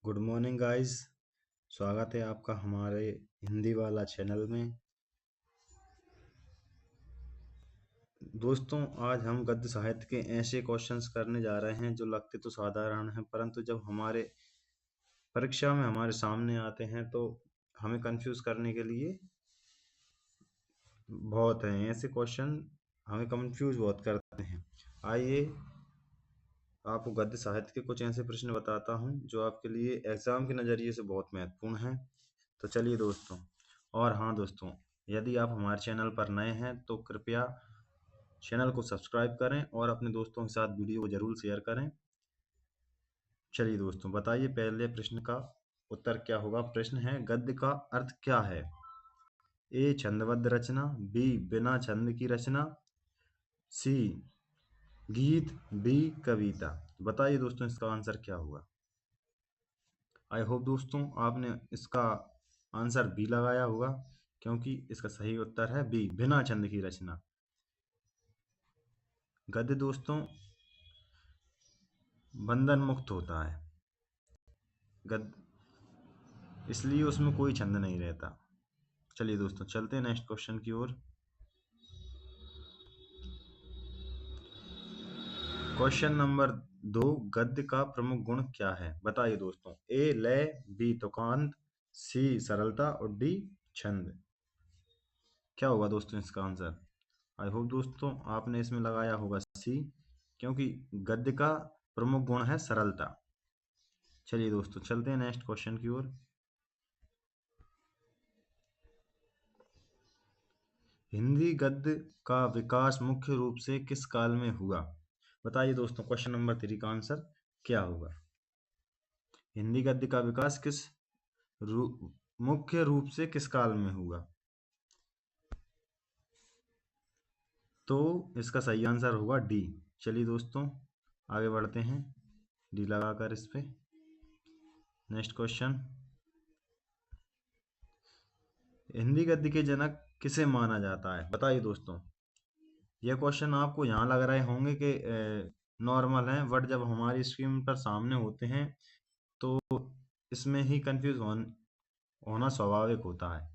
Good morning guys. स्वागत है आपका हमारे हिंदी वाला चैनल में। दोस्तों, आज हम गद्य साहित्य के ऐसे क्वेश्चंस करने जा रहे हैं जो लगते तो साधारण हैं, परंतु जब हमारे परीक्षा में हमारे सामने आते हैं तो हमें कंफ्यूज करने के लिए बहुत हैं। ऐसे क्वेश्चन हमें कंफ्यूज बहुत करते हैं। आइए आपको गद्य साहित्य के कुछ ऐसे प्रश्न बताता हूं जो आपके लिए एग्जाम के नज़रिए से बहुत महत्वपूर्ण हैं। तो चलिए दोस्तों, और हाँ दोस्तों, यदि आप हमारे चैनल पर नए हैं तो कृपया चैनल को सब्सक्राइब करें और अपने दोस्तों के साथ वीडियो को जरूर शेयर करें। चलिए दोस्तों, बताइए पहले प्रश्न का उत्तर क्या होगा। प्रश्न है, गद्य का अर्थ क्या है? ए छंदबद्ध रचना, बी बिना छंद की रचना, सी गीत, बी कविता। बताइए दोस्तों, इसका आंसर क्या होगा। आई होप दोस्तों आपने इसका आंसर बी लगाया होगा, क्योंकि इसका सही उत्तर है बी बिना छंद की रचना। गद्य दोस्तों बंधन मुक्त होता है, गद्य इसलिए उसमें कोई छंद नहीं रहता। चलिए दोस्तों, चलते हैं नेक्स्ट क्वेश्चन की ओर। क्वेश्चन नंबर 2, गद्य का प्रमुख गुण क्या है? बताइए दोस्तों। ए लय, बी तुकांत, सी सरलता और डी छंद। क्या होगा दोस्तों इसका आंसर? आई होप दोस्तों आपने इसमें लगाया होगा सी, क्योंकि गद्य का प्रमुख गुण है सरलता। चलिए दोस्तों, चलते हैं नेक्स्ट क्वेश्चन की ओर। हिंदी गद्य का विकास मुख्य रूप से किस काल में हुआ? बताइए दोस्तों, क्वेश्चन नंबर 3 का आंसर क्या होगा। हिंदी गद्य का विकास मुख्य रूप से किस काल में हुआ? तो इसका सही आंसर होगा डी। चलिए दोस्तों, आगे बढ़ते हैं डी लगाकर इस पे। नेक्स्ट क्वेश्चन, हिंदी गद्य के जनक किसे माना जाता है? बताइए दोस्तों। यह क्वेश्चन आपको यहाँ लग रहे होंगे कि नॉर्मल हैं, बट जब हमारी स्क्रीन पर सामने होते हैं तो इसमें ही कंफ्यूज होना स्वाभाविक होता है।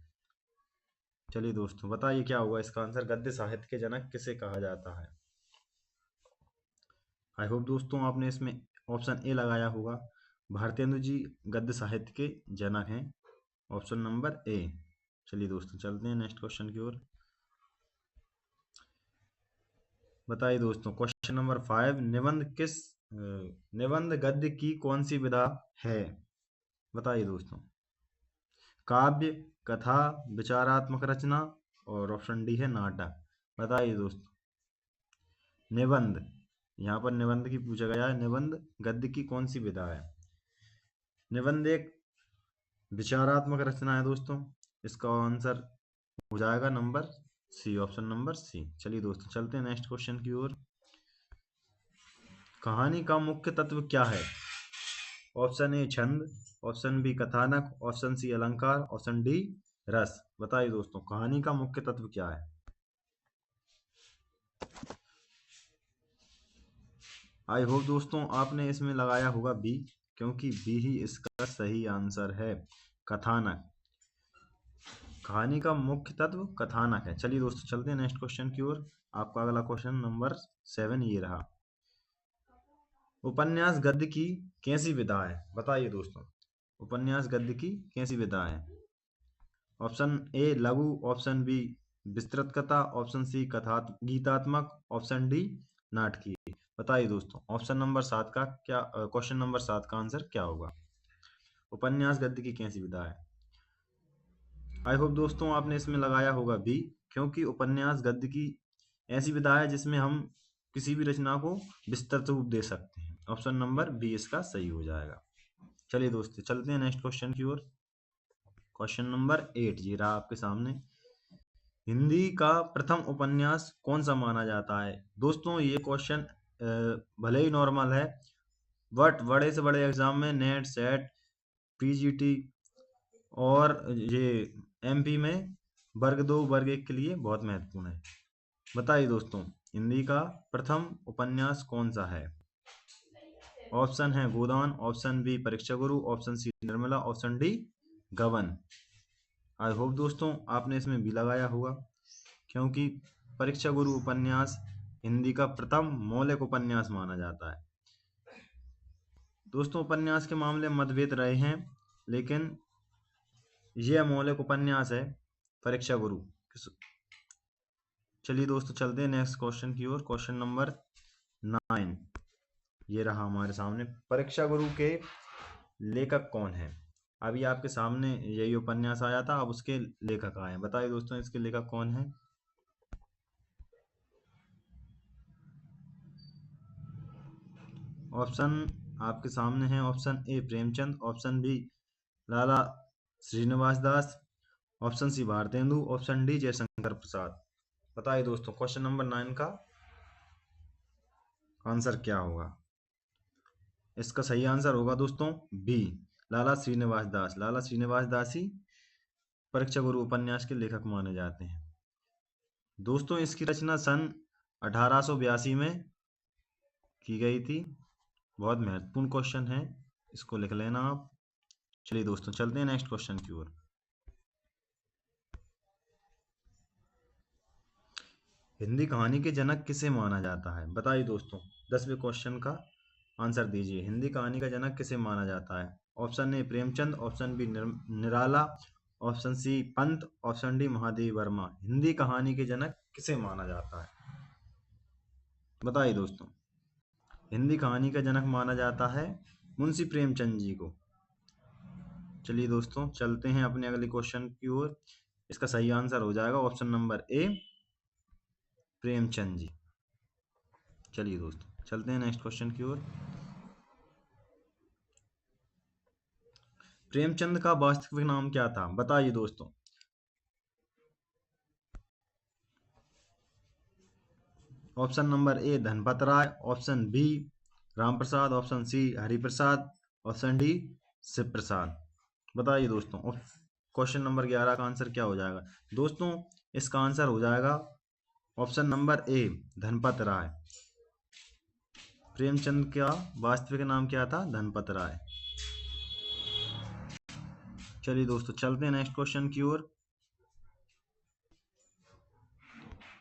चलिए दोस्तों, बताइए क्या होगा इसका आंसर। गद्य साहित्य के जनक किसे कहा जाता है? आई होप दोस्तों आपने इसमें ऑप्शन ए लगाया होगा। भारतेंदु जी गद्य साहित्य के जनक हैं, ऑप्शन नंबर ए। चलिए दोस्तों, चलते हैं नेक्स्ट क्वेश्चन की ओर। बताइए दोस्तों, क्वेश्चन नंबर 5, निबंध गद्य की कौन सी विधा है? बताइए दोस्तों। काव्य, कथा, विचारात्मक रचना और ऑप्शन डी है नाटक। बताइए दोस्तों। निबंध, यहाँ पर निबंध की पूछा गया है, निबंध गद्य की कौन सी विधा है? निबंध एक विचारात्मक रचना है दोस्तों। इसका आंसर हो जाएगा number C, option number C. चलिए दोस्तों, चलते हैं नेक्स्ट क्वेश्चन की ओर। कहानी का मुख्य तत्व क्या है? ऑप्शन ए छंद, ऑप्शन बी कथानक, ऑप्शन सी अलंकार, ऑप्शन डी रस। बताइए दोस्तों, कहानी का मुख्य तत्व क्या है? आई होप दोस्तों आपने इसमें लगाया होगा बी, क्योंकि बी ही इसका सही आंसर है, कथानक। कहानी का मुख्य तत्व कथानक है। चलिए दोस्तों, चलते हैं नेक्स्ट क्वेश्चन की ओर। आपका अगला क्वेश्चन नंबर 7 ये रहा। उपन्यास गद्य की कैसी विधा है? बताइए दोस्तों। उपन्यास गद्य की कैसी विधा है? ऑप्शन ए लघु, ऑप्शन बी विस्तृत कथा, ऑप्शन सी कथा गीतात्मक, ऑप्शन डी नाटकीय। बताइए दोस्तों, ऑप्शन नंबर 7 का क्या, क्वेश्चन नंबर 7 का आंसर क्या होगा? उपन्यास गद्य की कैसी विधा है? आई होप दोस्तों आपने इसमें लगाया होगा बी, क्योंकि उपन्यास गद्य की ऐसी विधा है जिसमें हम किसी भी रचना को विस्तृत रूप दे सकते हैं। ऑप्शन नंबर बी इसका सही हो जाएगा। चलिए दोस्तों, चलते हैं नेक्स्ट क्वेश्चन की ओर। क्वेश्चन नंबर 8 ये रहा आपके सामने। हिंदी का प्रथम उपन्यास कौन सा माना जाता है? दोस्तों ये क्वेश्चन भले ही नॉर्मल है, बट बड़े से बड़े एग्जाम में नेट सेट पीजीटी और ये एमपी में वर्ग 2 वर्ग 1 के लिए बहुत महत्वपूर्ण है। बताइए दोस्तों, हिंदी का प्रथम उपन्यास कौन सा है? ऑप्शन है गोदान, option B Pariksha Guru, option C Nirmala, option D Gaban. I hope दोस्तों आपने इसमें भी लगाया होगा, क्योंकि परीक्षा गुरु उपन्यास हिंदी का प्रथम मौलिक उपन्यास माना जाता है। दोस्तों उपन्यास के मामले में मतभेद रहे हैं, लेकिन यह मौलिक उपन्यास है परीक्षा गुरु। चलिए दोस्तों चलते हैं नेक्स्ट क्वेश्चन की ओर। क्वेश्चन नंबर 9 ये रहा हमारे सामने। परीक्षा गुरु के लेखक कौन है? अभी आपके सामने यही उपन्यास आया था, अब उसके लेखक आए हैं। बताइए दोस्तों इसके लेखक कौन है? ऑप्शन आपके सामने है। Option A Premchand, option B Lala Shrinivas Das, option C Bharatendu, option D Jaishankar Prasad. बताइए दोस्तों क्वेश्चन नंबर 9 का आंसर क्या होगा? इसका सही आंसर होगा दोस्तों बी लाला श्रीनिवास दास। लाला श्रीनिवास दास ही परीक्षा गुरु उपन्यास के लेखक माने जाते हैं। दोस्तों इसकी रचना सन 1882 में की गई थी। बहुत महत्वपूर्ण क्वेश्चन है, इसको लिख लेना आप। चलिए दोस्तों चलते हैं नेक्स्ट क्वेश्चन की ओर। हिंदी कहानी के जनक किसे माना जाता है? बताइए दोस्तों 10वें क्वेश्चन का आंसर दीजिए। हिंदी कहानी का जनक किसे माना जाता है? Option A Premchand, option B Nirala, option C Pant, option D Mahadevi Verma. Hindi कहानी के जनक किसे माना जाता है? बताइए दोस्तों। हिंदी कहानी का जनक माना जाता है मुंशी प्रेमचंद जी को। चलिए दोस्तों चलते हैं अपने अगले क्वेश्चन की ओर। इसका सही आंसर हो जाएगा ऑप्शन नंबर ए प्रेमचंद जी। चलिए दोस्तों चलते हैं नेक्स्ट क्वेश्चन की ओर। प्रेमचंद का वास्तविक नाम क्या था? बताइए दोस्तों। Option number A Dhanpat Rai, option B Ram Prasad, option C Hariprasad, option D Shiv Prasad. बताइए दोस्तों क्वेश्चन नंबर 11 का आंसर क्या हो जाएगा? दोस्तों इसका आंसर हो जाएगा ऑप्शन नंबर ए धनपत राय। प्रेमचंद का वास्तविक नाम क्या था? धनपत राय। चलिए दोस्तों चलते हैं नेक्स्ट क्वेश्चन की ओर।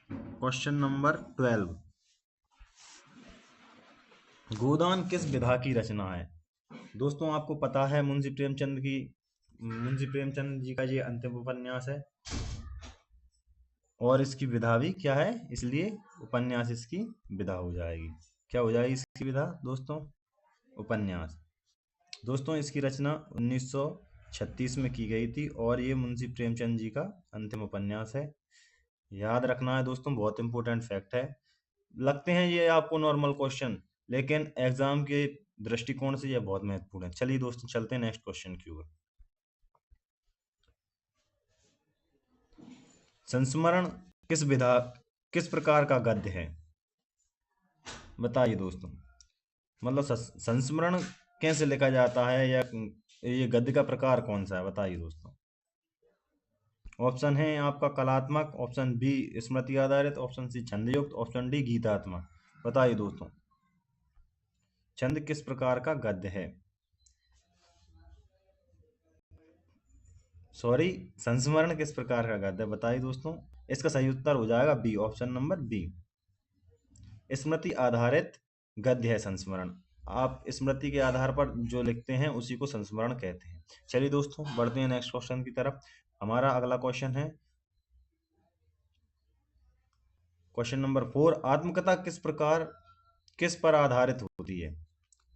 क्वेश्चन नंबर 12 गोदान किस विधा की रचना है? दोस्तों आपको पता है मुंशी प्रेमचंद जी का ये अंतिम उपन्यास है, और इसकी विधा भी क्या है, इसलिए उपन्यास इसकी विधा हो जाएगी। क्या हो जाएगी इसकी विधा दोस्तों? उपन्यास। दोस्तों इसकी रचना 1936 में की गई थी, और ये मुंशी प्रेमचंद जी का अंतिम उपन्यास है। याद रखना है दोस्तों, बहुत इंपॉर्टेंट फैक्ट है। लगते हैं ये आपको नॉर्मल क्वेश्चन, लेकिन एग्जाम के दृष्टिकोण से यह बहुत महत्वपूर्ण है। चलिए दोस्तों चलते हैं नेक्स्ट क्वेश्चन की ओर। संस्मरण किस प्रकार का गद्य है? बताइए दोस्तों। मतलब संस्मरण कैसे लिखा जाता है, या ये गद्य का प्रकार कौन सा है? बताइए दोस्तों। ऑप्शन है आपका कलात्मक, ऑप्शन बी स्मृति आधारित, ऑप्शन सी छंदयुक्त, ऑप्शन डी गीतात्मक। बताइए दोस्तों छंद किस प्रकार का गद्य है? सॉरी, संस्मरण किस प्रकार का गद्य? बताइए दोस्तों। इसका सही उत्तर हो जाएगा बी, ऑप्शन नंबर बी। स्मृति आधारित गद्य है संस्मरण। आप स्मृति के आधार पर जो लिखते हैं उसी को संस्मरण कहते हैं। चलिए दोस्तों बढ़ते हैं नेक्स्ट क्वेश्चन की तरफ। हमारा अगला क्वेश्चन है क्वेश्चन नंबर 4। आत्मकथा किस पर आधारित होती है?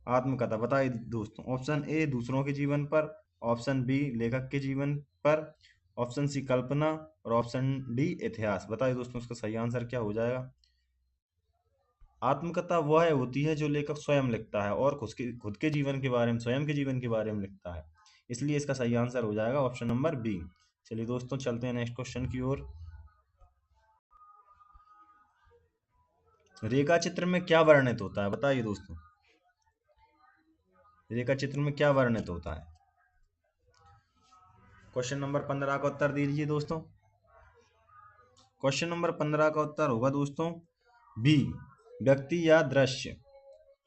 आत्मकथा बताइए दोस्तों। ऑप्शन ए दूसरों के जीवन पर, ऑप्शन बी लेखक के जीवन पर, ऑप्शन सी कल्पना, और ऑप्शन डी इतिहास। बताइए दोस्तों इसका सही आंसर क्या हो जाएगा? आत्मकथा वह होती है जो लेखक स्वयं लिखता है, और खुद के जीवन के बारे में, स्वयं के जीवन के बारे में लिखता है, इसलिए इसका सही आंसर हो जाएगा ऑप्शन नंबर बी। चलिए दोस्तों चलते हैं नेक्स्ट क्वेश्चन की ओर। रेखा चित्र में क्या वर्णित होता है? बताइए दोस्तों रेखा चित्र में क्या वर्णित होता है? क्वेश्चन नंबर 15 का उत्तर दीजिए दोस्तों। क्वेश्चन नंबर 15 का उत्तर होगा दोस्तों बी व्यक्ति या दृश्य।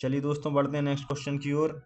चलिए दोस्तों बढ़ते हैं नेक्स्ट क्वेश्चन की ओर।